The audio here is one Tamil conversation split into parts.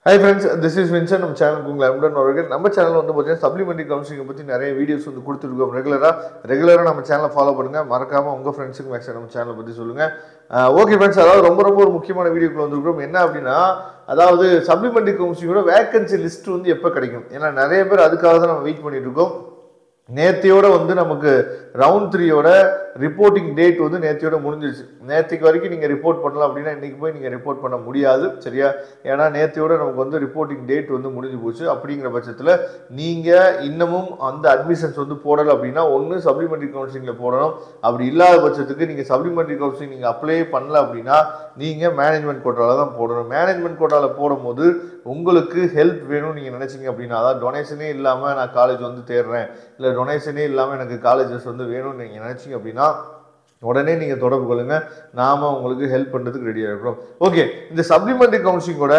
Hi friends, this is Vincent. நம்ம சேனலுக்கு உங்களை அன்புடன் வரவேற்கிறேன். நம்ம சேனல்ல வந்து பார்த்தீங்கன்னா சப்ளிமெண்டரி கவுன்சிலிங் பற்றி நிறைய வீடியோஸ் வந்து கொடுத்துருக்கோம். ரெகுலராக நம்ம சேனலை ஃபாலோ பண்ணுங்க. மறக்காம உங்கள் ஃப்ரெண்ட்ஸுக்கு மேக்ஸிமம் நம்ம சேனலை பற்றி சொல்லுங்க. ஓகே ஃப்ரெண்ட்ஸ், அதாவது ரொம்ப ஒரு முக்கியமான வீடியோக்குள்ள வந்துருக்கோம். என்ன அப்படின்னா, அதாவது சப்ளிமெண்டரி கவுன்சிலிங்கோட வேகன்சி லிஸ்ட் வந்து எப்போ கிடைக்கும்? ஏன்னா நிறைய பேர் அதுக்காக தான் நம்ம வெயிட் பண்ணிட்டு இருக்கோம். நேத்தியோட வந்து நமக்கு ரவுண்ட் 3யோட ரிப்போர்ட்டிங் டேட் வந்து நேத்தியோட முடிஞ்சிருச்சு. நேற்றுக்கு வரைக்கும் நீங்கள் ரிப்போர்ட் பண்ணலாம் அப்படின்னா இன்றைக்கி போய் நீங்கள் ரிப்போர்ட் பண்ண முடியாது, சரியா? ஏன்னா நேத்தியோட நமக்கு வந்து ரிப்போர்ட்டிங் டேட் வந்து முடிஞ்சு போச்சு. அப்படிங்கிற பட்சத்தில் நீங்கள் இன்னமும் அந்த அட்மிஷன்ஸ் வந்து போடலை அப்படின்னா ஒன்று சப்ளிமெண்டரி கவுன்சிலிங்கில் போடணும். அப்படி இல்லாத பட்சத்துக்கு நீங்கள் சப்ளிமெண்டரி கவுன்சிலிங் நீங்கள் அப்ளை பண்ணல அப்படின்னா நீங்கள் மேனேஜ்மெண்ட் கோட்டாவில் தான் போடணும். மேனேஜ்மெண்ட் கோட்டாவில் போடும்போது உங்களுக்கு ஹெல்ப் வேணும்னு நீங்கள் நினச்சிங்க அப்படின்னா, அதாவது டொனேஷனே இல்லாமல் நான் காலேஜ் வந்து தேடுறேன், இல்லை டொனேஷனே இல்லாமல் எனக்கு காலேஜஸ் வந்து வேணும்னு நீங்கள் நினச்சிங்க அப்படின்னா உடனே நீங்கள் தொடர்பு கொள்ளுங்க. நாம உங்களுக்கு ஹெல்ப் பண்ணுறதுக்கு ரெடியாக இருக்கிறோம். ஓகே, இந்த சப்ளிமெண்டரி கவுன்சிலிங்கோட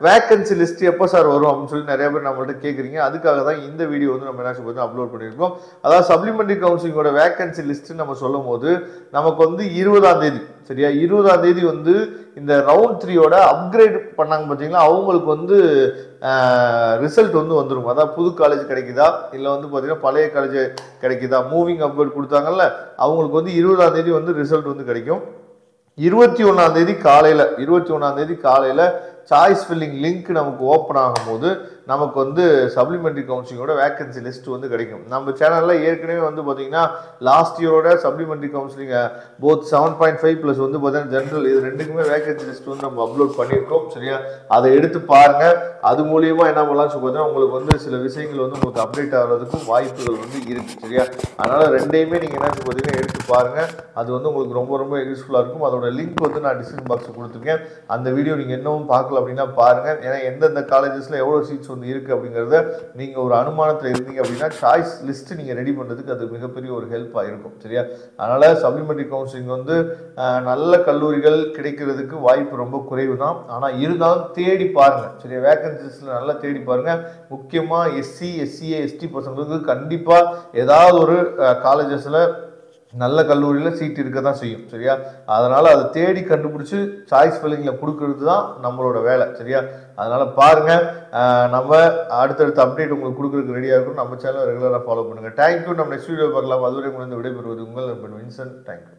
வேகன்சி லிஸ்ட் எப்போ சார் வரும் அப்படின்னு சொல்லி நிறைய பேர் நம்மள்ட்ட கேட்குறீங்க. அதுக்காக தான் இந்த வீடியோ வந்து நம்ம என்ன சொல்லி அப்லோட் பண்ணியிருக்கோம். அதாவது சப்ளிமெண்டரி கவுன்சிலிங்கோட வேகன்சி லிஸ்ட் நம்ம சொல்லும் போது நமக்கு வந்து 20ஆம் தேதி, சரியா? 20ஆம் தேதி வந்து இந்த ரவுண்ட் 3யோட அப்கிரேட் பண்ணாங்க பார்த்தீங்களா, அவங்களுக்கு வந்து ரிசல்ட் வந்து வந்துடும். அதாவது புது காலேஜ் கிடைக்குதா இல்லை வந்து பார்த்தீங்கன்னா பழைய காலேஜ் கிடைக்குதா, மூவிங் அப்கிரேட் கொடுத்தாங்கல்ல, அவங்களுக்கு வந்து 20ஆம் தேதி வந்து ரிசல்ட் வந்து கிடைக்கும். 21ஆம் தேதி காலையில் சாய்ஸ் ஃபில்லிங் லிங்க் நமக்கு ஓப்பன் ஆகும்போது நமக்கு வந்து சப்ளிமெண்டரி கவுன்சிலிங்கோட வேகன்சி லிஸ்ட் வந்து கிடைக்கும். நம்ம சேனலில் ஏற்கனவே வந்து பார்த்தீங்கன்னா லாஸ்ட் இயரோட சப்ளிமெண்டரி கவுன்சிலிங் போத் 7.5 ப்ளஸ் வந்து பார்த்தீங்கன்னா ஜென்ரல், இது ரெண்டுக்குமே வேகன்சி லிஸ்ட் வந்து நம்ம அப்லோட் பண்ணியிருக்கோம், சரியா? அதை எடுத்து பாருங்கள். அது மூலியமாக என்ன பண்ணலாம் சொல்லி பார்த்தீங்கன்னா உங்களுக்கு வந்து சில விஷயங்கள் வந்து உங்களுக்கு அப்டேட் ஆகிறதுக்கும் வாய்ப்புகள் வந்து இருக்குது, சரியா? அதனால் ரெண்டையுமே நீங்கள் என்ன சொல்லி பார்த்தீங்கன்னா எடுத்து பாருங்கள். அது வந்து உங்களுக்கு ரொம்ப யூஸ்ஃபுல்லாக இருக்கும். அதோட லிங்க் வந்து நான் டிஸ்கிரிப்ஷன் பாக்ஸில் கொடுத்துருக்கேன். அந்த வீடியோ நீங்கள் இன்னமும் பார்க்கல அப்படின்னா பாருங்கள். ஏன்னா எந்தெந்த காலேஜஸில் எவ்வளோ சீட்ஸ் வந்து இருக்குது அப்படிங்கிறத நீங்கள் ஒரு அனுமானத்தில் இருந்தீங்க அப்படின்னா சாய்ஸ் லிஸ்ட் நீங்கள் ரெடி பண்ணுறதுக்கு அது மிகப்பெரிய ஒரு ஹெல்ப்பாக இருக்கும், சரியா? அதனால் சப்ளிமெண்டரி கவுன்சிலிங் வந்து நல்ல கல்லூரிகள் கிடைக்கிறதுக்கு வாய்ப்பு ரொம்ப குறைவு தான். ஆனால் இருந்தாலும் தேடி பாருங்கள், சரியா? வேகன்சிஸில் நல்லா தேடி பாருங்கள். முக்கியமாக எஸ்சி, எஸ்சிஏ, எஸ்டி பசங்களுக்கு கண்டிப்பாக ஏதாவது ஒரு காலேஜஸில் நல்ல கல்லூரியில் சீட் இருக்க தான் செய்யும், சரியா? அதனால் அதை தேடி கண்டுபிடிச்சி சாய்ஸ் ஃபில்லிங்கில் கொடுக்கறது தான் நம்மளோட வேலை, சரியா? அதனால் பாருங்கள். நம்ம அடுத்தடுத்த அப்டேட் உங்களுக்கு கொடுக்குறதுக்கு ரெடியாக இருக்கும். நம்ம சேனலை ரெகுலராக ஃபாலோ பண்ணுங்கள். தேங்க்யூ. நம்ம நெக்ஸ்ட் வீடியோ பார்க்கலாம். அதுவரை உங்களுக்கு விடைபெறுவது உங்கள் நண்பன் வின்சென்ட். தேங்க்யூ.